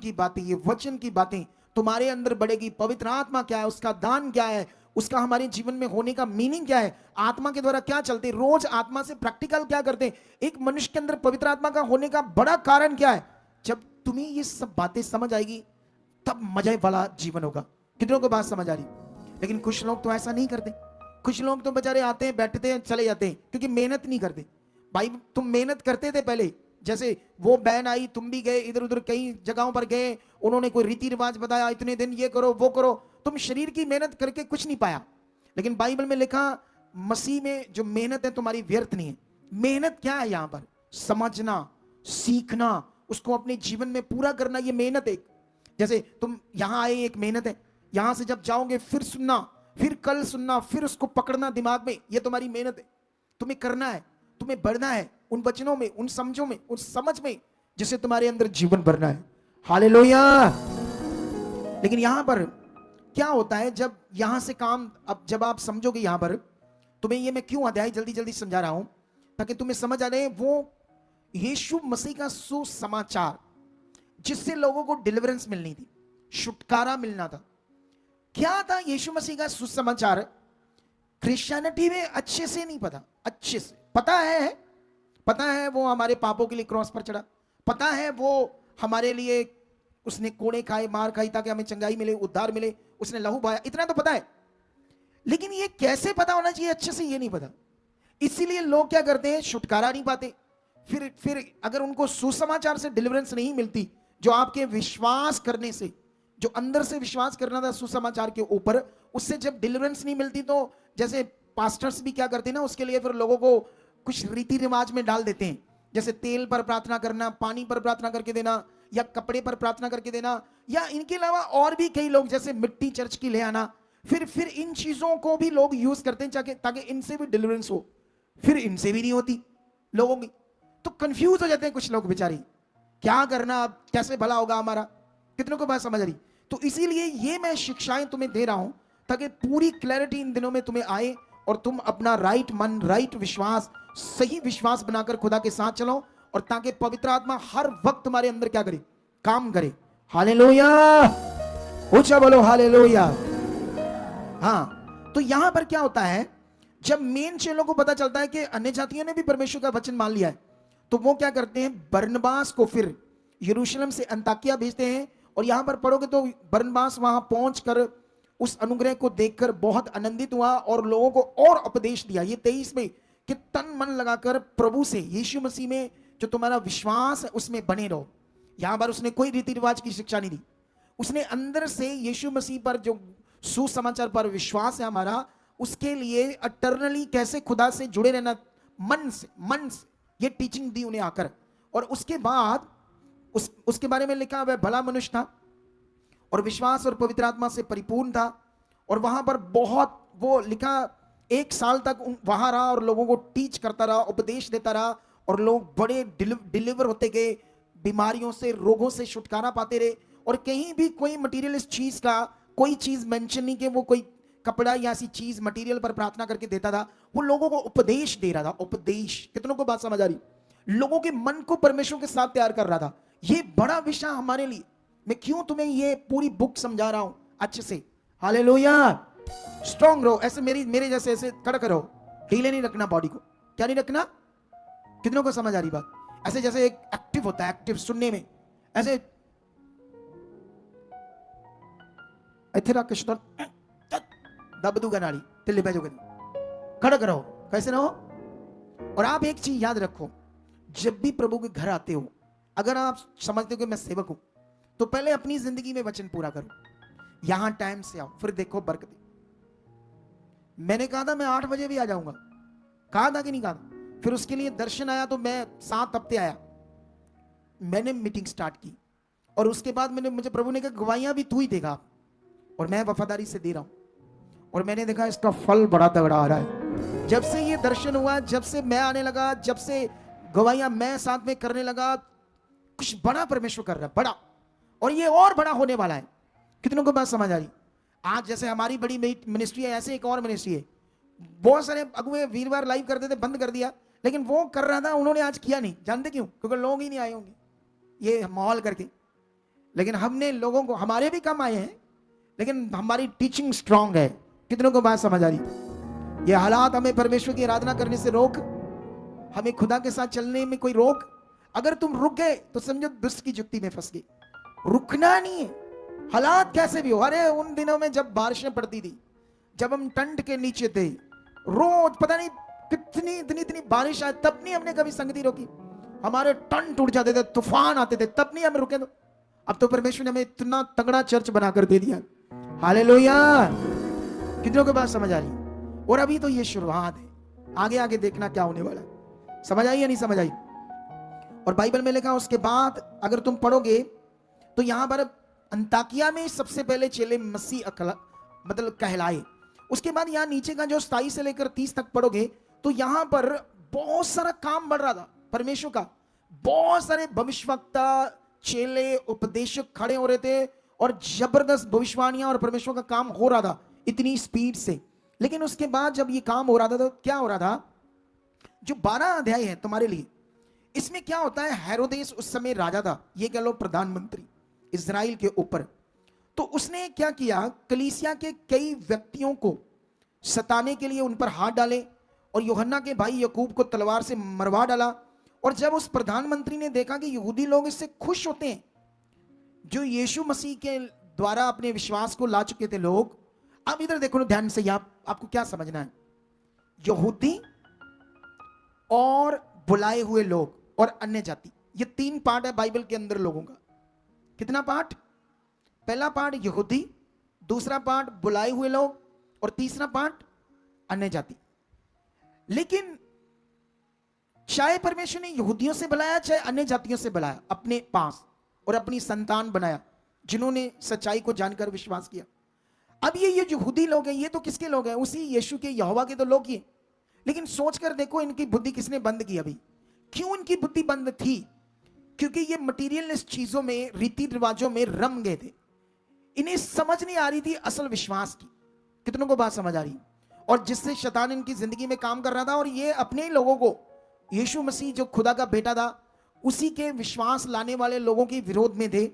की बातें, ये वचन की बातें तुम्हारे अंदर बढ़ेगी। पवित्र आत्मा क्या है, उसका दान क्या है, उसका हमारे जीवन में होने का मीनिंग क्या है, आत्मा के द्वारा क्या चलते, रोज आत्मा से प्रैक्टिकल क्या करते, एक मनुष्य के अंदर पवित्र आत्मा का होने का बड़ा कारण क्या है। जब तुम्हें ये सब बातें समझ आएगी तब मजे वाला जीवन होगा। कितनों को बात समझ आ रही। लेकिन कुछ लोग तो ऐसा नहीं करते। कुछ लोग तो बेचारे आते हैं, बैठते हैं, चले जाते हैं, क्योंकि मेहनत नहीं करते। भाई तुम मेहनत करते थे पहले, जैसे वो बहन आई, तुम भी गए इधर उधर कई जगहों पर गए, उन्होंने कोई रीति रिवाज बताया, इतने दिन ये करो वो करो, तुम शरीर की मेहनत करके कुछ नहीं पाया। लेकिन बाइबल में लिखा मसीह में जो मेहनत है तुम्हारी व्यर्थ नहीं है। मेहनत क्या है यहां पर, समझना, सीखना, उसको अपने जीवन में पूरा करना, ये मेहनत है। जैसे तुम यहां आए, एक मेहनत है, यहां से जब जाओगे फिर सुनना, फिर कल सुनना, फिर उसको पकड़ना दिमाग में, ये तुम्हारी मेहनत है। तुम्हें करना है, तुम्हें बढ़ना है उन वचनों में, उन समझों में, उन समझ में, जिससे तुम्हारे अंदर जीवन भरना है। हालेलुया। लेकिन यहां पर क्या होता है, जब यहां से काम, अब जब आप समझोगे यहां पर, तुम्हें ये मैं क्यों अध्याय जल्दी जल्दी समझा रहा हूं, ताकि तुम्हें समझ आ रहे, वो यीशु मसीह का सुसमाचार जिससे लोगों को डिलीवरेंस मिलनी थी, छुटकारा मिलना था। क्या था यीशु मसीह का सुसमाचार? क्रिश्चियनिटी में अच्छे से नहीं पता, अच्छे से पता है वो हमारे पापों के लिए क्रॉस पर चढ़ा, पता है वो हमारे लिए उसने कोड़े खाए, मार खाई, ताकि हमें चंगाई मिले, उद्धार मिले, उसने लहू बहाया, इतना तो पता है। लेकिन ये कैसे पता होना चाहिए अच्छे से, ये नहीं पता। इसीलिए लोग क्या करते हैं, छुटकारा नहीं पाते। फिर अगर उनको सुसमाचार से डिलीवरेंस नहीं मिलती, जो आपके विश्वास करने से, जो अंदर से विश्वास करना था सुसमाचार के ऊपर, उससे जब डिलीवरेंस नहीं मिलती, तो जैसे पास्टर्स भी क्या करते हैं ना, उसके लिए फिर लोगों को कुछ रीति रिवाज में डाल देते हैं, जैसे तेल पर प्रार्थना करना, पानी पर प्रार्थना करके देना, या कपड़े पर प्रार्थना करके देना, या इनके अलावा और भी कई लोग जैसे मिट्टी चर्च की ले आना। फिर इन चीजों को भी लोग यूज करते हैं ताकि इनसे भी डिलीवरेंस हो। फिर इनसे भी नहीं होती लोगों की, तो कंफ्यूज हो जाते हैं कुछ लोग बेचारे, क्या करना, अब कैसे भला होगा हमारा। कितनों को बात समझ आ रही। तो इसीलिए ये मैं शिक्षाएं तुम्हें दे रहा हूं, ताकि पूरी क्लैरिटी इन दिनों में तुम्हें आए, और तुम अपना राइट मन, राइट विश्वास, सही विश्वास बनाकर खुदा के साथ चलो, और ताकि पवित्र आत्मा हर वक्त तुम्हारे अंदर क्या करे, काम करे। हालेलुया, ऊंचा बोलो हालेलुया। हाँ, तो यहां पर क्या होता है, जब मेन चेलों को पता चलता है कि अन्य जातियों ने भी परमेश्वर का वचन मान लिया है, तो वो क्या करते हैं, बरनबास को फिर यरूशलेम से अंताकिया भेजते हैं। और यहां पर पढ़ोगे तो बरनबास वहां पहुंचकर उस अनुग्रह को देखकर बहुत आनंदित हुआ, और लोगों को और उपदेश दिया, ये 23 में, कि तन मन लगाकर प्रभु से, यीशु मसीह में जो तुम्हारा विश्वास है उसमें बने रहो। यहां पर उसने कोई रीति रिवाज की शिक्षा नहीं दी, उसने अंदर से यीशु मसीह पर जो सुसमाचार पर विश्वास है हमारा, उसके लिए अटर्नली कैसे खुदा से जुड़े रहना, मन से ये टीचिंग दी उन्हें आकर। और उसके बाद उसके बारे में लिखा, वह भला मनुष्य था और विश्वास और पवित्र आत्मा से परिपूर्ण था। और वहां पर बहुत वो लिखा, 1 साल तक वहां रहा और लोगों को टीच करता रहा, उपदेश देता रहा, और लोग बड़े डिलीवर होते गए, बीमारियों से, रोगों से छुटकारा पाते रहे। और कहीं भी कोई मटीरियलिस्ट चीज का कोई चीज मेंशन नहीं कि वो कोई कपड़ा या ऐसी चीज मटेरियल पर प्रार्थना करके देता था, वो लोगों को उपदेश दे रहा था। उपदेश, कितनों को बात समझ आ रही, लोगों के मन को परमेश्वर के साथ तैयार कर रहा था। ये बड़ा विषय हमारे लिए, मैं क्यों तुम्हें ये पूरी बुक समझा रहा हूं अच्छे से। हालेलुया, स्ट्रांग रहो, ऐसे मेरे जैसे ऐसे कड़क रहो, ढीले नहीं रखना बॉडी को। क्या नहीं रखना, कितनों को समझ आ रही बात। ऐसे जैसे एक एक्टिव होता है, एक्टिव सुनने में, ऐसे इथे रख कृष्ण दब दूंगा नाड़ी, तिल्ली भेजोगे, कड़क रहो, कैसे रहो। और आप एक चीज याद रखो, जब भी प्रभु के घर आते हो, अगर आप समझते हो कि मैं सेवक हूं, तो पहले अपनी जिंदगी में वचन पूरा करो, यहां टाइम से आओ, फिर देखो बरकत। मैंने कहा था मैं 8 बजे भी आ जाऊंगा, कहा था कि नहीं कहा था। फिर उसके लिए दर्शन आया तो मैं 7 हफ्ते आया, मैंने मीटिंग स्टार्ट की, और उसके बाद मुझे प्रभु ने कहा गवाहियां भी तू ही देगा, और मैं वफादारी से दे रहा हूं। और मैंने देखा इसका फल बड़ा तगड़ा आ रहा है। जब से ये दर्शन हुआ, जब से मैं आने लगा, जब से गवाहियां मैं साथ में करने लगा, कुछ बड़ा परमेश्वर कर रहा है, बड़ा, और ये और बड़ा होने वाला है। कितनों को बात समझ आ रही। आज जैसे हमारी बड़ी मिनिस्ट्री है, ऐसे एक और मिनिस्ट्री है। बहुत सारे अगुए वीरवार लाइव करते थे, बंद कर दिया, लेकिन वो कर रहा था, उन्होंने आज किया नहीं। जानते क्यों? क्योंकि लोग ही नहीं आए होंगे ये माहौल करके। लेकिन हमने लोगों को, हमारे भी कम आए हैं लेकिन हमारी टीचिंग स्ट्रांग है। कितनों को बात समझ आ रही? ये हालात हमें परमेश्वर की आराधना करने से रोक, हमें खुदा के साथ चलने में कोई रोक। अगर तुम रुक गए तो समझो दुष्ट की जुक्ति में फंस गई। रुकना नहीं है, हालात कैसे भी हो। अरे उन दिनों में जब बारिशें पड़ती थी, जब हम टंट के नीचे थे, रोज पता नहीं कितनी इतनी इतनी बारिश आए, तब नहीं हमने कभी संगति रोकी। हमारे टंट उड़ जाते थे, तूफान आते थे, तब नहीं हमें रुके। तो अब तो परमेश्वर ने हमें इतना तगड़ा चर्च बनाकर दे दिया। हालेलुया! कितनों को बात समझ आ रही? और अभी तो ये शुरुआत है, आगे आगे देखना क्या होने वाला है। समझ आई या नहीं समझ आई? और बाइबल में लिखा, उसके बाद अगर तुम पढ़ोगे तो यहां पर अंताकिया में सबसे पहले चेले मसीह मतलब कहलाए। उसके बाद यहां नीचे का जो 27 से लेकर 30 तक पढ़ोगे तो यहां पर बहुत सारा काम बढ़ रहा था परमेश्वर का। बहुत सारे भविष्यवक्ता, चेले, उपदेशक खड़े हो रहे थे और जबरदस्त भविष्यवाणियां और परमेश्वर का काम हो रहा था इतनी स्पीड से। लेकिन उसके बाद जब ये काम हो रहा था तो क्या हो रहा था? जो 12 अध्याय है तुम्हारे लिए, इसमें क्या होता है, हेरोदेस उस समय राजा था, ये कह लो प्रधानमंत्री इजराइल के ऊपर। तो उसने क्या किया, कलीसिया के कई व्यक्तियों को सताने के लिए उन पर हाथ डाले और यूहन्ना के भाई याकूब को तलवार से मरवा डाला। और जब उस प्रधानमंत्री ने देखा कि यहूदी लोग इससे खुश होते हैं, जो यीशु मसीह के द्वारा अपने विश्वास को ला चुके थे लोग। अब इधर देखो ना ध्यान से, आपको क्या समझना है, यहूदी और बुलाए हुए लोग और अन्य जाति, ये 3 पार्ट है बाइबल के अंदर लोगों का। कितना पार्ट? पहला पार्ट यहूदी, दूसरा पार्ट बुलाए हुए लोग और तीसरा पार्ट अन्य जाति। लेकिन चाहे परमेश्वर ने यहूदियों से बुलाया चाहे अन्य जातियों से बुलाया अपने पास और अपनी संतान बनाया जिन्होंने सच्चाई को जानकर विश्वास किया। अब ये यहूदी लोग हैं, ये तो किसके लोग हैं? उसी यीशु के, यहोवा के तो लोग ही। लेकिन सोचकर देखो इनकी बुद्धि किसने बंद की अभी? क्यों इनकी बुद्धि बंद थी? क्योंकि ये मटीरियलिस्ट चीजों में, रीति रिवाजों में रम गए थे। इन्हें समझ नहीं आ रही थी असल विश्वास की। कितनों को बात समझ आ रही? और जिससे शैतान इनकी जिंदगी में काम कर रहा था, और ये अपने ही लोगों को, यीशु मसीह जो खुदा का बेटा था, उसी के विश्वास लाने वाले लोगों के विरोध में थे।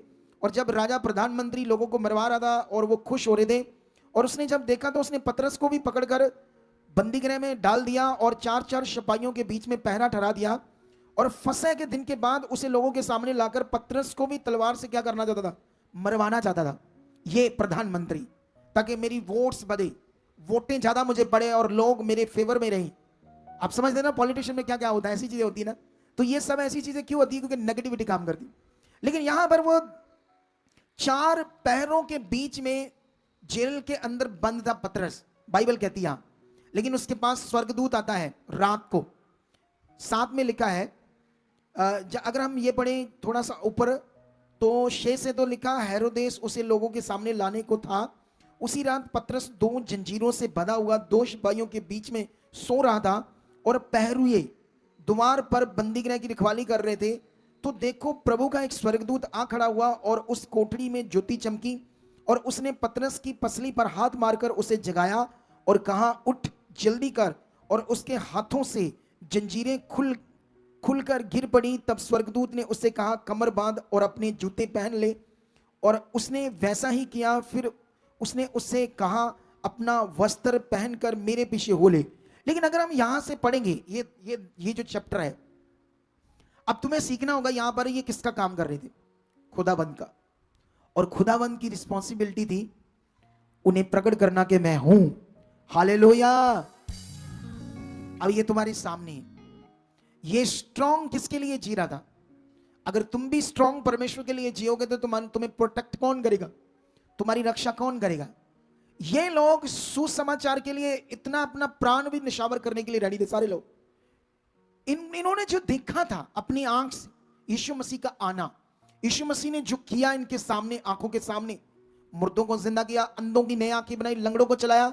और जब राजा प्रधानमंत्री लोगों को मरवा रहा था और वो खुश हो रहे थे, और उसने जब देखा तो उसने पतरस को भी पकड़कर बंदीगृह में डाल दिया और 4-4 सिपाहियों के बीच में पहरा ठहरा दिया। और फसह के दिन के बाद उसे लोगों के सामने लाकर पतरस को भी तलवार से क्या करना चाहता था? मरवाना चाहता था ये प्रधानमंत्री, ताकि मेरी वोट्स बढ़े, वोटें ज्यादा मुझे पड़े और लोग मेरे फेवर में रहें। आप समझ लेना पॉलिटिशियन में क्या क्या होता है, ऐसी चीजें होती है ना। तो ये सब ऐसी चीजें क्यों होती है? क्योंकि नेगेटिविटी काम करती। लेकिन यहां पर वो 4 पहरों के बीच में जेल के अंदर बंद था पतरस, बाइबल कहती है। लेकिन उसके पास स्वर्गदूत आता है रात को। 7 में लिखा है, अगर हम ये पढ़ें थोड़ा सा ऊपर तो 6 से तो लिखा, हेरोदेस उसे लोगों के सामने लाने को था। उसी रात पतरस 2 जंजीरों से बंधा हुआ 2 सिपाहियों के बीच में सो रहा था और पहरुए द्वार पर बंदीगृह की रखवाली कर रहे थे। तो देखो प्रभु का एक स्वर्गदूत आ खड़ा हुआ और उस कोठरी में ज्योति चमकी और उसने पतरस की पसली पर हाथ मारकर उसे जगाया और कहा, उठ जल्दी कर। और उसके हाथों से जंजीरें खुलकर गिर पड़ी। तब स्वर्गदूत ने उससे कहा, कमर बांध और अपने जूते पहन ले। और उसने वैसा ही किया। फिर उसने उससे कहा, अपना वस्त्र पहनकर मेरे पीछे हो ले। लेकिन अगर हम यहां से पढ़ेंगे ये जो चैप्टर है, अब तुम्हें सीखना होगा यहां पर ये किसका काम कर रहे थे? खुदाबंद का। और खुदाबंद की रिस्पॉन्सिबिलिटी थी उन्हें प्रकट करना कि मैं हूं। हालेलुया! अब ये तुम्हारे सामने है। ये स्ट्रॉन्ग किसके लिए जी रहा था? अगर तुम भी स्ट्रॉन्ग परमेश्वर के लिए जियोगे तो तुम्हें प्रोटेक्ट कौन करेगा? तुम्हारी रक्षा कौन करेगा? ये लोग सुसमाचार के लिए इतना अपना प्राण भी निशावर करने के लिए रेडी थे सारे लोग। इन्होंने जो देखा था अपनी आंख से यीशु मसीह का आना, यीशु मसीह ने जो किया इनके सामने, आंखों के सामने, मुर्दों को जिंदा किया, अंधों की नई आंखें बनाई, लंगड़ों को चलाया,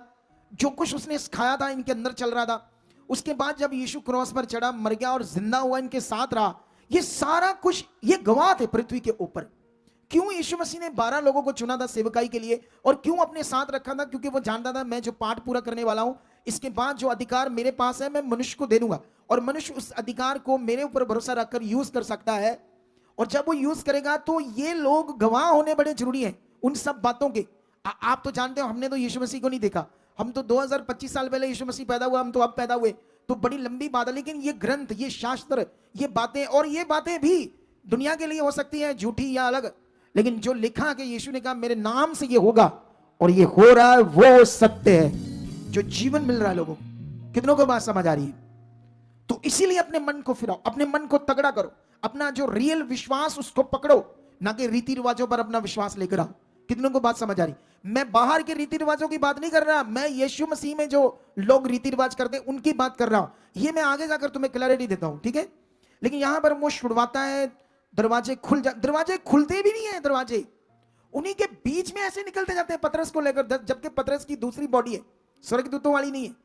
जो कुछ उसने सिखाया था इनके अंदर चल रहा था। उसके बाद जब यीशु क्रॉस पर चढ़ा, मर गया और जिंदा हुआ, इनके साथ रहा, ये सारा कुछ ये गवाह थे पृथ्वी के ऊपर। क्यों यीशु मसीह ने 12 लोगों को चुना था सेवकाई के लिए और क्यों अपने साथ रखा था? क्योंकि वो जानता था मैं जो पाठ पूरा करने वाला हूं, इसके बाद जो अधिकार मेरे पास है मैं मनुष्य को दे दूंगा और मनुष्य उस अधिकार को मेरे ऊपर भरोसा रखकर यूज कर सकता है और जब वो यूज करेगा तो ये लोग गवाह होने बड़े जरूरी हैं उन सब बातों के। आप तो जानते हो, हमने तो यीशु मसीह को नहीं देखा, हम तो 2025 साल पहले यीशु मसीह पैदा हुआ, हम तो अब पैदा हुए, तो बड़ी लंबी बात है। लेकिन ये ग्रंथ, ये शास्त्र, ये बातें, और ये बातें भी दुनिया के लिए हो सकती है झूठी या अलग, लेकिन जो लिखा कि यीशु ने कहा मेरे नाम से ये होगा और ये हो रहा है, वो सत्य है, जो जीवन मिल रहा है लोगों को। कितनों को बात समझ आ रही है? तो इसीलिए अपने मन को फिराओ, अपने मन को तगड़ा करो, अपना जो रियल विश्वास उसको पकड़ो, ना कि रीति रिवाजों पर अपना विश्वास लेकर आओ। कितनों को बात समझ आ रही? मैं बाहर के रीति रिवाजों की बात नहीं कर रहा, मैं यीशु मसीह में जो लोग रीति रिवाज करते हैं उनकी बात कर रहा हूं। ये मैं आगे जाकर तुम्हें क्लैरिटी देता हूं, ठीक है? लेकिन यहां पर वो छुड़वाता है, दरवाजे दरवाजे खुलते भी नहीं है, दरवाजे उन्हीं के बीच में ऐसे निकलते जाते हैं पतरस को लेकर, जबकि पतरस की दूसरी बॉडी है, स्वर्गदूतों वाली नहीं है।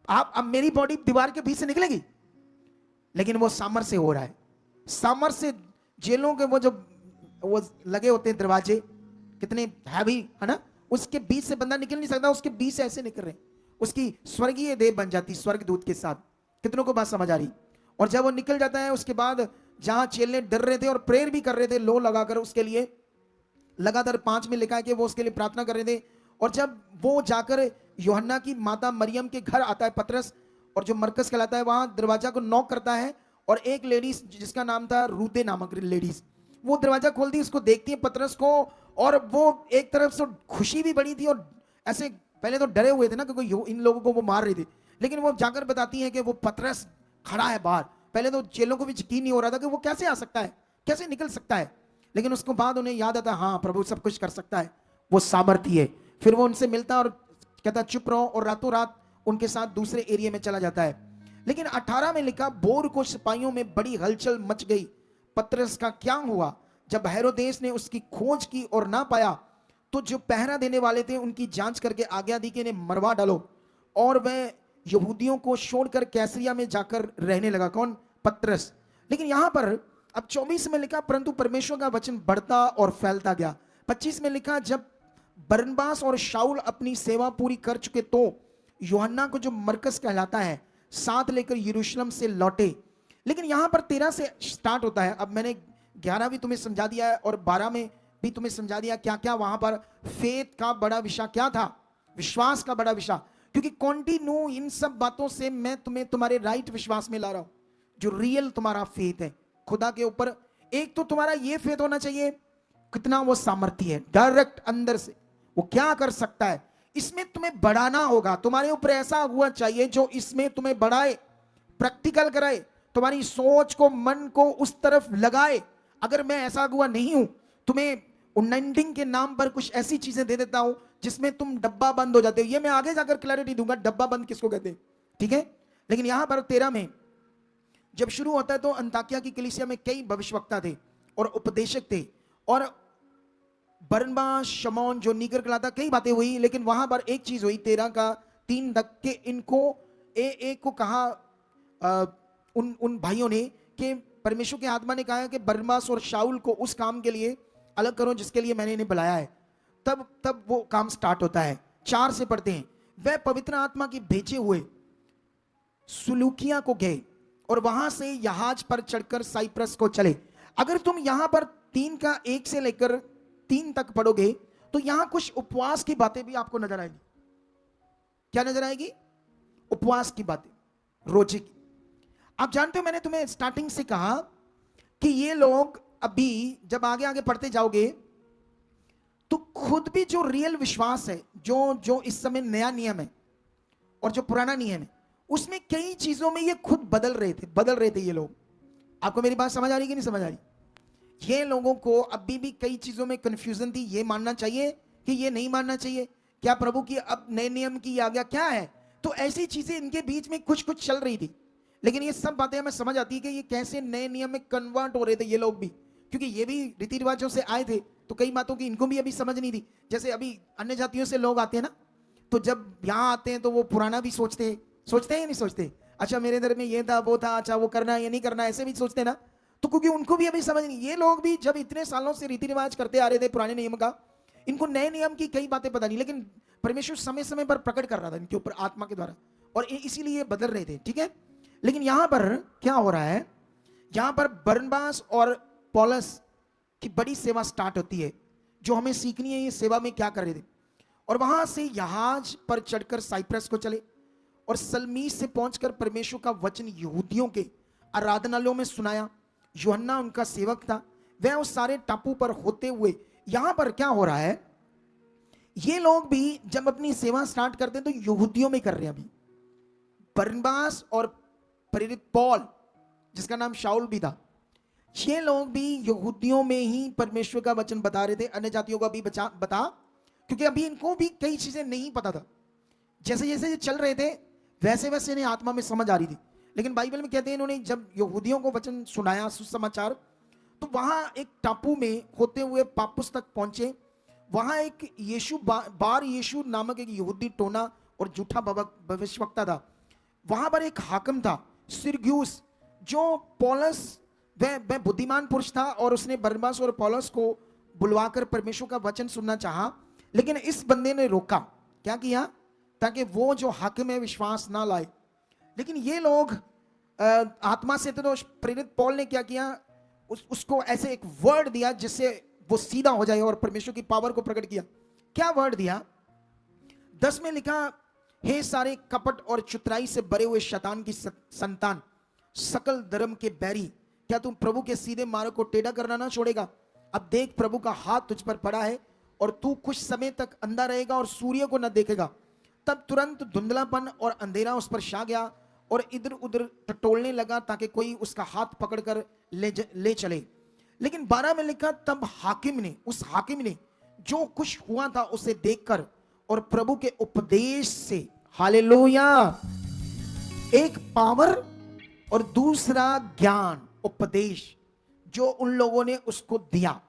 अब मेरी बॉडी दीवार के बीच से निकलेगी, लेकिन वो सामर्थ्य से हो रहा है, सामर्थ्य से। जेलों के वो लगे होते हैं दरवाजे, कितने हैवी है ना, उसके बीच से बंदा निकल नहीं सकता, उसके बीच से ऐसे निकल रहे, उसकी स्वर्गीय देह बन जाती स्वर्गदूत के साथ। कितनों को बात समझ आ रही? और जब वो निकल जाता है, उसके बाद जहां चेले डर रहे थे और प्रेयर भी कर रहे थे लो लगाकर उसके लिए, लगातार 5 में लिखा है कि वो उसके लिए प्रार्थना कर रहे थे। और जब वो जाकर यूहन्ना की माता मरियम के घर आता है पतरस, और जो मरकस कहलाता है, वहां दरवाजा को नॉक करता है, और एक लेडीज जिसका नाम था रूते नामक लेडीज, वो दरवाजा खोलती है, उसको देखती है पतरस को, और वो एक तरफ से खुशी भी बड़ी थी, और ऐसे पहले तो डरे हुए थे ना, क्योंकि इन लोगों को वो मार रही थी, लेकिन वो जाकर बताती है कि वो पतरस खड़ा है बाहर। पहले तो चेलों को भी यकीन नहीं हो रहा था कि वो कैसे आ सकता है, कैसे निकल सकता है, लेकिन उसके बाद उन्हें याद आता, हाँ प्रभु सब कुछ कर सकता है, वो सामर्थ्य है। फिर वो उनसे मिलता और कहता चुप रहो, और रातों रात उनके साथ दूसरे एरिया में चला जाता है। लेकिन 18 में लिखा, बोर को सिपाहियों में बड़ी हलचल मच गई। पतरस का क्या हुआ? जब हेरोदेस ने उसकी खोज की और ना पाया, तो जो पहरा देने वाले थे उनकी जांच करके आज्ञा दी कि इन्हें मरवा डालो, और वह यहूदियों को छोड़कर कैसरिया में जाकर रहने लगा। कौन? पतरस। लेकिन यहां पर अब 24 में लिखा, परंतु परमेश्वर का वचन बढ़ता और फैलता गया। 25 में लिखा, जब बरनबास और शाऊल अपनी सेवा पूरी कर चुके, तो यूहन्ना को जो मरकस कहलाता है साथ लेकर यरूशलेम से लौटे। लेकिन यहां पर 13 से स्टार्ट होता है। अब मैंने 11 भी तुम्हें समझा दिया है, और 12 में भी तुम्हें समझा दिया क्या क्या वहां पर फेथ का बड़ा विषय क्या था, विश्वास का बड़ा विषय। क्योंकि कंटिन्यू इन सब बातों से मैं तुम्हें तुम्हारे राइट विश्वास में ला रहा हूं, जो रियल तुम्हारा फेथ है खुदा के ऊपर। एक तो तुम्हारा ये फेथ होना चाहिए कितना वो सामर्थ्य है डायरेक्ट अंदर से, वो क्या कर सकता है, इसमें तुम्हें बढ़ाना होगा। तुम्हारे ऊपर ऐसा हुआ चाहिए जो इसमें तुम्हें बढ़ाए, प्रैक्टिकल कराए, तुम्हारी सोच को, मन को उस तरफ लगाए। अगर मैं ऐसा हुआ नहीं हूं, तुम्हें उन्नतिंग के नाम पर कुछ ऐसी चीजें दे देता हूं जिसमें तुम डब्बा बंद हो जाते हो। ये मैं आगे जाकर क्लैरिटी दूंगा डब्बा बंद किसको कहते हैं, ठीक है? लेकिन यहां पर 13 में जब शुरू होता है, तो अंताकिया की कलीसिया में कई भविष्यवक्ता थे और उपदेशक थे, और बरनबास, शमौन जो नीगर कहलाता, कई बातें हुई। लेकिन वहां पर एक चीज हुई 13 का 3 तक के, इनको एक को कहा उन भाइयों ने कि परमेश्वर के आत्मा ने कहा है कि बरनबास और शाऊल को उस काम के लिए अलग करो जिसके लिए मैंने इन्हें बुलाया है। तब वो काम स्टार्ट होता है। 4 से पढ़ते हैं, वह पवित्र आत्मा की भेजे हुए सुलूकिया को गए और वहां से जहाज पर चढ़कर साइप्रस को चले। अगर तुम यहां पर 3 का 1 से लेकर 3 तक पढ़ोगे, तो यहां कुछ उपवास की बातें भी आपको नजर आएगी। क्या नजर आएगी? उपवास की बातें, रोजे की। आप जानते हो, मैंने तुम्हें स्टार्टिंग से कहा कि ये लोग अभी जब आगे आगे पढ़ते जाओगे, तो खुद भी जो रियल विश्वास है, जो इस समय नया नियम है और जो पुराना नियम है, उसमें कई चीजों में ये खुद बदल रहे थे ये लोग। आपको मेरी बात समझ आ रही कि नहीं समझ आ रही? ये लोगों को अभी भी कई चीजों में कंफ्यूजन थी। ये मानना चाहिए कि ये नहीं मानना चाहिए, क्या प्रभु की अब नए नियम की आज्ञा क्या है? तो ऐसी चीजें इनके बीच में कुछ चल रही थी। लेकिन ये सब बातें हमें समझ आती है कि ये कैसे नए नियम में कन्वर्ट हो रहे थे ये लोग भी, क्योंकि ये भी रीति रिवाजों से आए थे, तो कई बातों की इनको भी अभी समझ नहीं थी। जैसे अभी अन्य जातियों से लोग आते हैं ना, तो जब यहाँ आते हैं तो वो पुराना भी सोचते हैं या नहीं सोचते? अच्छा मेरे धर्म में ये था, वो था, अच्छा वो करना ये नहीं करना, ऐसे भी सोचते ना। तो क्योंकि उनको भी अभी समझ नहीं, ये लोग भी जब इतने सालों से रीति रिवाज करते आ रहे थे पुराने नियम का, इनको नए नियम की कई बातें पता नहीं, लेकिन परमेश्वर समय समय पर प्रकट कर रहा था इनके ऊपर आत्मा के द्वारा, और इसीलिए बदल रहे थे, ठीक है? लेकिन यहां पर क्या हो रहा है, यहां पर बरनबास और पौलुस की बड़ी सेवा स्टार्ट होती है, जो हमें सीखनी है ये सेवा में क्या कर रहे थे। और वहां से जहाज पर चढ़कर साइप्रस को चले और सलमीस से पहुंचकर परमेश्वर का वचन यहूदियों के आराधनालयों में सुनाया। यूहन्ना उनका सेवक था। वह उस सारे टापू पर होते हुए, यहां पर क्या हो रहा है, ये लोग भी जब अपनी सेवा स्टार्ट करते हैं तो यहूदियों में कर रहे हैं। अभी बरनबास और प्रेरित पौल, जिसका नाम शाऊल भी था, ये लोग भी यहूदियों में ही परमेश्वर का वचन बता रहे थे। अन्य जातियों का भी बता, क्योंकि अभी इनको भी कई चीजें नहीं पता था। जैसे जैसे ये चल रहे थे वैसे वैसे इन्हें आत्मा में समझ आ रही थी। लेकिन बाइबल में कहते हैं इन्होंने जब यहूदियों को वचन सुनाया, सुसमाचार, तो वहां एक टापू में होते हुए पापुस तक पहुंचे। वहां एक यीशु बार यीशु नामक एक यहूदी टोना और झूठा भविष्यवक्ता था। वहां पर एक हाकिम था सिरग्युस, जो पौलुस, वह बुद्धिमान पुरुष था और उसने बरनबास और पौलुस को बुलवाकर परमेश्वर का वचन सुनना चाहा। लेकिन इस बंदे ने रोका। क्या किया? ताकि वो जो हाकिम है विश्वास ना लाए। लेकिन ये लोग आत्मा से थे, तो प्रेरित पौल ने क्या किया, उसको ऐसे एक वर्ड दिया जिससे वो सीधा हो जाए और परमेश्वर की पावर को प्रकट किया। क्या वर्ड दिया? 10 में लिखा, हे सारे कपट और चतुराई से भरे हुए शैतान की संतान, सकल धर्म के बैरी, क्या तुम प्रभु के सीधे मार्ग को टेढ़ा करना ना छोड़ेगा? अब देख, प्रभु का हाथ तुझ पर पड़ा है और तू कुछ समय तक अंधा रहेगा और सूर्य को न देखेगा। तब तुरंत धुंधलापन और अंधेरा उस पर छा गया और इधर उधर टटोलने लगा ताकि कोई उसका हाथ पकड़कर ले चले। लेकिन 12 में लिखा, तब उस हाकिम ने जो कुछ हुआ था उसे देखकर और प्रभु के उपदेश से, हालेलुया, एक पावर और दूसरा ज्ञान, उपदेश जो उन लोगों ने उसको दिया,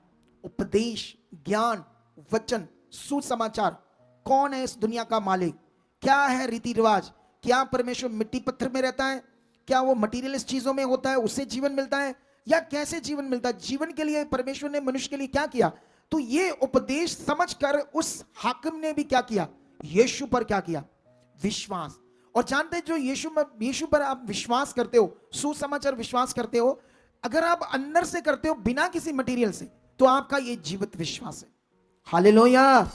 उपदेश, ज्ञान, वचन, सुसमाचार। कौन है इस दुनिया का मालिक? क्या है रीति रिवाज? क्या परमेश्वर मिट्टी पत्थर में रहता है? क्या वो मटीरियलिस्ट चीजों में होता है, उससे जीवन मिलता है, या कैसे जीवन मिलता है? जीवन के लिए परमेश्वर ने मनुष्य के लिए क्या किया? तो ये उपदेश समझकर उस हाकिम ने भी क्या किया? यीशु पर क्या किया? विश्वास। और जानते हैं, जो यीशु पर आप विश्वास करते हो, सुसमाचार विश्वास करते हो, अगर आप अंदर से करते हो बिना किसी मटेरियल से, तो आपका ये जीवित विश्वास है। हालेलुया।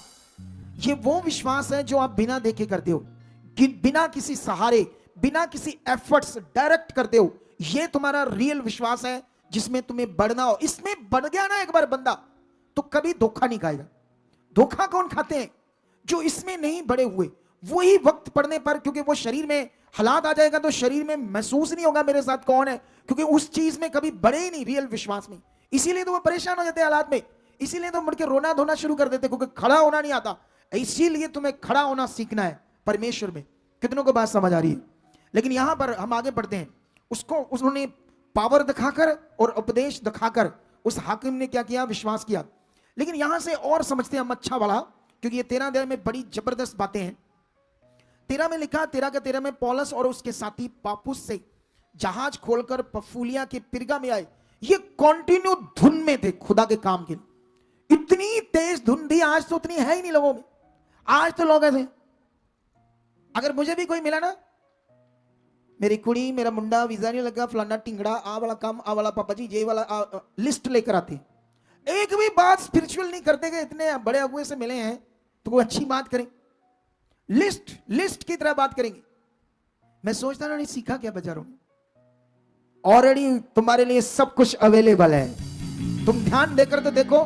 ये वो विश्वास है जो आप बिना देखे करते हो, बिना किसी सहारे, बिना किसी एफर्ट्स, डायरेक्ट करते हो। ये तुम्हारा रियल विश्वास है जिसमें तुम्हें बढ़ना हो। इसमें बढ़ गया ना एक बार बंदा, तो कभी धोखा नहीं खाएगा। धोखा कौन खाते हैं? जो इसमें नहीं बढ़े हुए। वही वक्त पड़ने पर, क्योंकि वो शरीर में हालात आ जाएगा तो शरीर में महसूस नहीं होगा मेरे साथ कौन है, क्योंकि उस चीज में कभी बढ़े ही नहीं, रियल विश्वास में। इसीलिए तो वो परेशान हो जाते हैं हालात में, इसीलिए तो मुड़ के रोना धोना शुरू कर देते, क्योंकि खड़ा होना नहीं आता। इसीलिए तुम्हें खड़ा होना सीखना है परमेश्वर में। कितनों को बात समझ आ रही है? लेकिन यहां पर हम आगे बढ़ते हैं। उन्होंने पावर दिखाकर और उपदेश दिखाकर उस हाकिम ने क्या किया? विश्वास किया। लेकिन यहां से और समझते हैं हम अच्छा वाला, क्योंकि ये 13 अध्याय में बड़ी जबरदस्त बातें हैं। 13 में लिखा, 13 में पौलुस और उसके साथी पापुस से जहाज खोलकर पफूलिया के पिरगा में आए। ये कंटिन्यू धुन में थे खुदा के काम के लिए। इतनी तेज धुन थी, आज तो उतनी है ही नहीं लोगों में। आज तो लोग ऐसे, अगर मुझे भी कोई मिला ना, मेरी कुड़ी, मेरा मुंडा, वीजा नहीं लगा, फलाना टिंगड़ा, आ वाला काम, आ वाला पापा जी, ये वाला लिस्ट लेकर आते। एक भी बात स्पिरिचुअल नहीं करते कि इतने बड़े अगुए से मिले हैं तो कोई अच्छी बात करें। लिस्ट की तरह बात करेंगे। मैं सोचता नहीं सीखा क्या बाजारों में? ऑलरेडी तुम्हारे लिए सब कुछ अवेलेबल है। तुम ध्यान देकर तो देखो,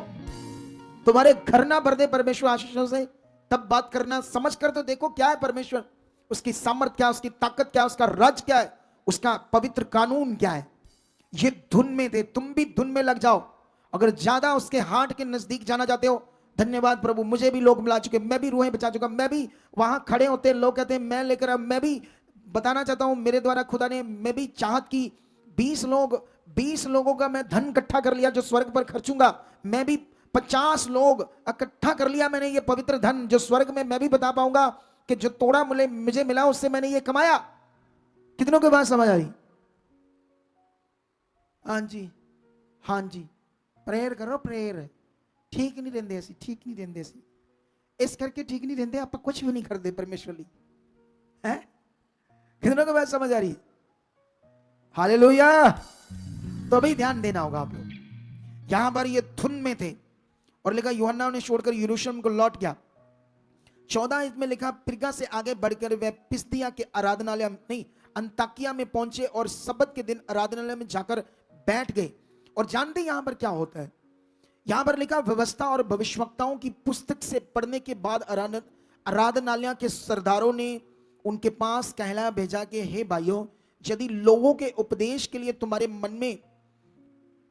तुम्हारे घर ना भर दे परमेश्वर आशीषों से, तब बात करना। समझ कर तो देखो क्या है परमेश्वर, उसकी सामर्थ क्या है, उसकी ताकत क्या है, उसका राज क्या है, उसका पवित्र कानून क्या है। ये धुन में थे, तुम भी धुन में लग जाओ। अगर ज्यादा उसके हार्ट के नजदीक जाना चाहते हो, धन्यवाद प्रभु, मुझे भी लोग मिला चुके, मैं भी रूहें बचा चुका। मैं भी वहां खड़े होते, लोग कहते हैं मैं लेकर अब, मैं भी बताना चाहता हूं, मेरे द्वारा खुदा ने, मैं भी चाहत की 20 लोगों का मैं धन इकट्ठा कर लिया जो स्वर्ग पर खर्चूंगा। मैं भी 50 लोग इकट्ठा कर लिया मैंने, ये पवित्र धन जो स्वर्ग में मैं भी बता पाऊंगा कि जो तोड़ा मुझे मिला उससे मैंने ये कमाया। कितनों के बात समझ आई? हाँ जी, हाँ जी, प्रेयर करो, प्रेयर ठीक नहीं देंगे ऐसी, ठीक नहीं देंगे ऐसी, इस करके ठीक नहीं देंगे, आप कुछ भी नहीं कर दे परमेश्वर है। कितनों को बात समझ आ रही है? हालेलुया। तो अभी ध्यान देना होगा आप लोग। यहां पर ये धुन में थे और लिखा यूहन्ना उन्हें छोड़कर यरूशलेम को लौट गया। 14 में लिखा पिरगा से आगे बढ़कर वे पिसिदिया के आराधनालय नहीं अंताकिया में पहुंचे और सब्त के दिन आराधनालय में जाकर बैठ गए। और जानते यहां पर क्या होता है, यहां पर लिखा व्यवस्था और भविष्यवक्ताओं की पुस्तक से पढ़ने के बाद आराधनालय के सरदारों ने उनके पास कहला भेजा कि हे भाइयों, यदि लोगों के उपदेश के लिए तुम्हारे मन में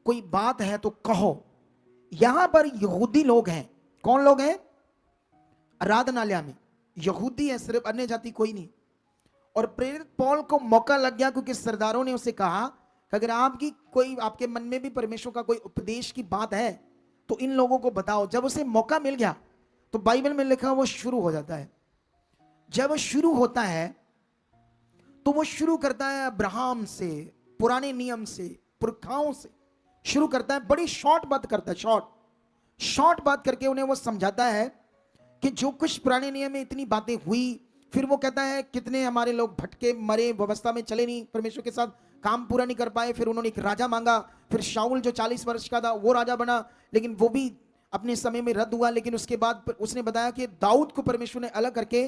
कोई बात है तो कहो। यहां पर यहूदी लोग हैं। कौन लोग हैं? आराधनालय में यहूदी है, सिर्फ अन्य जाति कोई नहीं। और प्रेरित पौल को मौका लग गया क्योंकि सरदारों ने उसे कहा कि अगर आपकी कोई आपके मन में भी परमेश्वर का कोई उपदेश की बात है तो इन लोगों को बताओ। जब उसे मौका मिल गया तो बाइबल में लिखा वो शुरू हो जाता है। जब वो शुरू होता है तो वो शुरू करता है अब्राहम से, पुराने नियम से, पुरखाओं से शुरू करता है। बड़ी शॉर्ट बात करता है, शॉर्ट बात करके उन्हें वो समझाता है कि जो कुछ पुराने नियम में इतनी बातें हुई, फिर वो कहता है कितने हमारे लोग भटके मरे, व्यवस्था में चले नहीं, परमेश्वर के साथ काम पूरा नहीं कर पाए। फिर उन्होंने एक राजा मांगा, फिर शाऊल जो 40 वर्ष का था वो राजा बना, लेकिन वो भी अपने समय में रद्द हुआ। लेकिन उसके बाद उसने बताया कि दाऊद को परमेश्वर ने अलग करके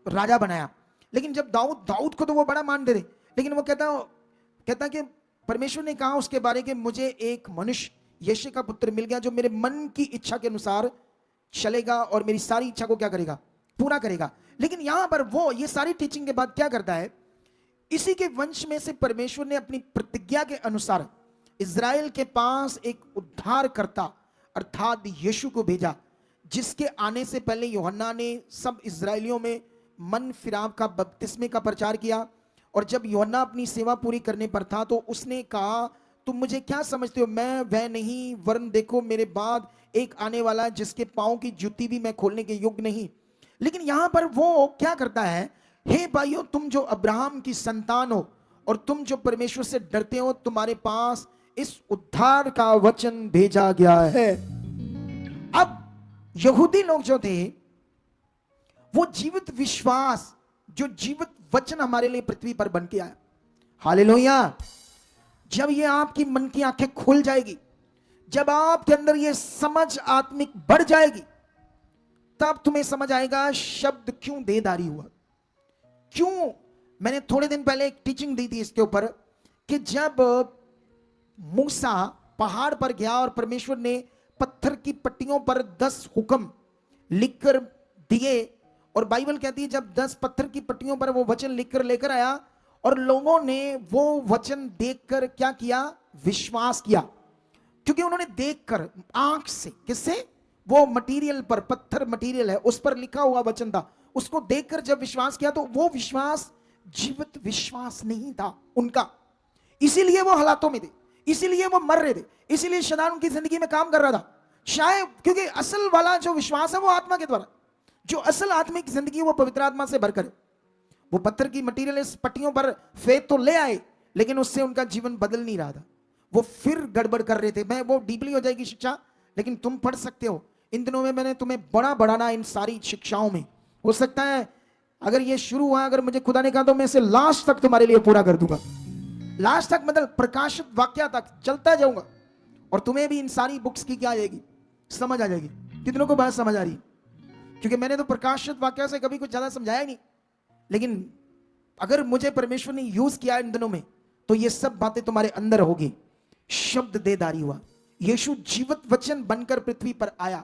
राजा बनाया। लेकिन जब दाऊद को तो वो बड़ा मानते थे, लेकिन वो कहता कि परमेश्वर ने कहा उसके बारे कि मुझे एक मनुष्य यिशै का पुत्र मिल गया जो मेरे मन की इच्छा के अनुसार चलेगा और मेरी सारी इच्छा को क्या करेगा? पूरा करेगा। लेकिन यहां पर वो ये सारी टीचिंग के बाद क्या करता है, इसी के वंश में से परमेश्वर ने अपनी प्रतिज्ञा के अनुसार इज़राइल के पास एक उद्धारकर्ता अर्थात यीशु को भेजा, जिसके आने से पहले यूहन्ना ने सब इज़राइलियों में मन फिराव का बपतिस्मे का प्रचार किया। और जब यूहन्ना अपनी सेवा पूरी करने पर था तो उसने कहा तुम मुझे क्या समझते हो, मैं वह नहीं, वरन देखो मेरे बाद एक आने वाला जिसके पांव की जूती भी मैं खोलने के योग्य नहीं। लेकिन यहां पर वो क्या करता है, हे भाइयों तुम जो अब्राहम की संतान हो और तुम जो परमेश्वर से डरते हो, तुम्हारे पास इस उद्धार का वचन भेजा गया है। अब यहूदी लोग जो थे वो जीवित विश्वास, जो जीवित वचन हमारे लिए पृथ्वी पर बन के आया। हालेलुया। जब ये आपकी मन की आंखें खुल जाएगी, जब आपके अंदर ये समझ आत्मिक बढ़ जाएगी, तब तुम्हें समझ आएगा शब्द क्यों देहधारी हुआ। क्यों? मैंने थोड़े दिन पहले एक टीचिंग दी थी इसके ऊपर कि जब मूसा पहाड़ पर गया और परमेश्वर ने पत्थर की पट्टियों पर 10 हुक्म लिखकर दिए, और बाइबल कहती है जब 10 पत्थर की पट्टियों पर वो वचन लिखकर लेकर आया और लोगों ने वो वचन देखकर क्या किया? विश्वास किया। क्योंकि उन्होंने देखकर आंख से, किससे? वो मटेरियल पर, पत्थर मटेरियल है उस पर लिखा हुआ वचन था, उसको देखकर जब विश्वास किया तो वो विश्वास जीवित विश्वास नहीं था उनका। इसीलिए वो हालातों में थे, इसीलिए वो मर रहे थे, इसीलिए शैतान उनकी जिंदगी में काम कर रहा था। शायद क्योंकि असल वाला जो विश्वास है वो आत्मा के द्वारा, जो असल आत्मिक जिंदगी वो पवित्र आत्मा से भरकर। वो पत्थर की मटेरियल पट्टियों पर फेथ तो ले आए, लेकिन उससे उनका जीवन बदल नहीं रहा था। वो फिर गड़बड़ कर रहे थे। मैं वो डीपली हो जाएगी शिक्षा, लेकिन तुम पढ़ सकते हो। इन दिनों में मैंने तुम्हें बड़ा बढ़ाना इन सारी शिक्षाओं में। हो सकता है अगर ये शुरू हुआ, अगर मुझे खुदा ने कहा तो मैं इसे लास्ट तक तुम्हारे लिए पूरा कर दूंगा। लास्ट तक मतलब प्रकाशित वाक्य तक चलता जाऊंगा, और तुम्हें भी इन सारी बुक्स की क्या आ जाएगी? समझ आ जाएगी। कितनों को बात समझ आ रही है? क्योंकि मैंने तो प्रकाशित वाक्य से कभी कुछ ज्यादा समझाया नहीं, लेकिन अगर मुझे परमेश्वर ने यूज किया इन दिनों में तो ये सब बातें तुम्हारे अंदर होगी। शब्द देहधारी हुआ, यीशु जीवित वचन बनकर पृथ्वी पर आया।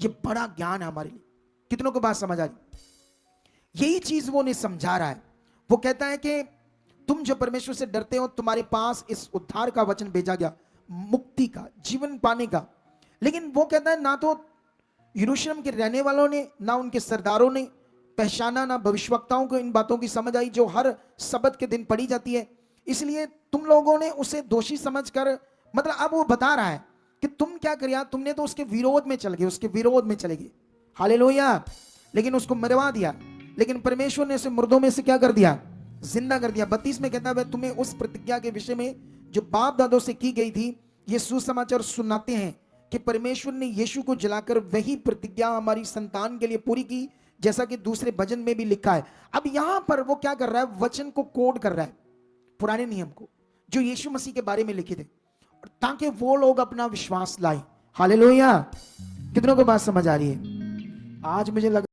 ये बड़ा ज्ञान है हमारे लिए। कितनों को बात समझ आ रही? यही चीज वो ने समझा रहा है। वो कहता है कि तुम जो परमेश्वर से डरते हो, तुम्हारे पास इस उद्धार का वचन भेजा गया, मुक्ति का, जीवन पाने का। लेकिन वो कहता है ना तो यरूशलेम के रहने वालों ने, ना उनके सरदारों ने पहचाना, ना भविष्यवक्ताओं को इन बातों की समझ आई जो हर सब्त के दिन पढ़ी जाती है। इसलिए तुम लोगों ने उसे दोषी समझकर, मतलब अब वो बता रहा है कि तुम क्या करिया, तुमने तो उसके विरोध में चल गए, उसके विरोध में चले गए। हालेलुया। लेकिन उसको मरवा दिया, लेकिन परमेश्वर ने उसे मुर्दों में से क्या कर दिया? जिंदा कर दिया। 32 में कहता है तुम्हें उस प्रतिज्ञा के विषय में जो बाप दादों से की गई थी ये सुसमाचार सुनाते हैं कि परमेश्वर ने यीशु को जलाकर वही प्रतिज्ञा हमारी संतान के लिए पूरी की, जैसा कि दूसरे भजन में भी लिखा है। अब यहां पर वो क्या कर रहा है? वचन को कोड कर रहा है, पुराने नियम को जो यीशु मसीह के बारे में लिखे थे ताकि वो लोग अपना विश्वास लाए। हालेलुया। कितनों को बात समझ आ रही है? आज मुझे लग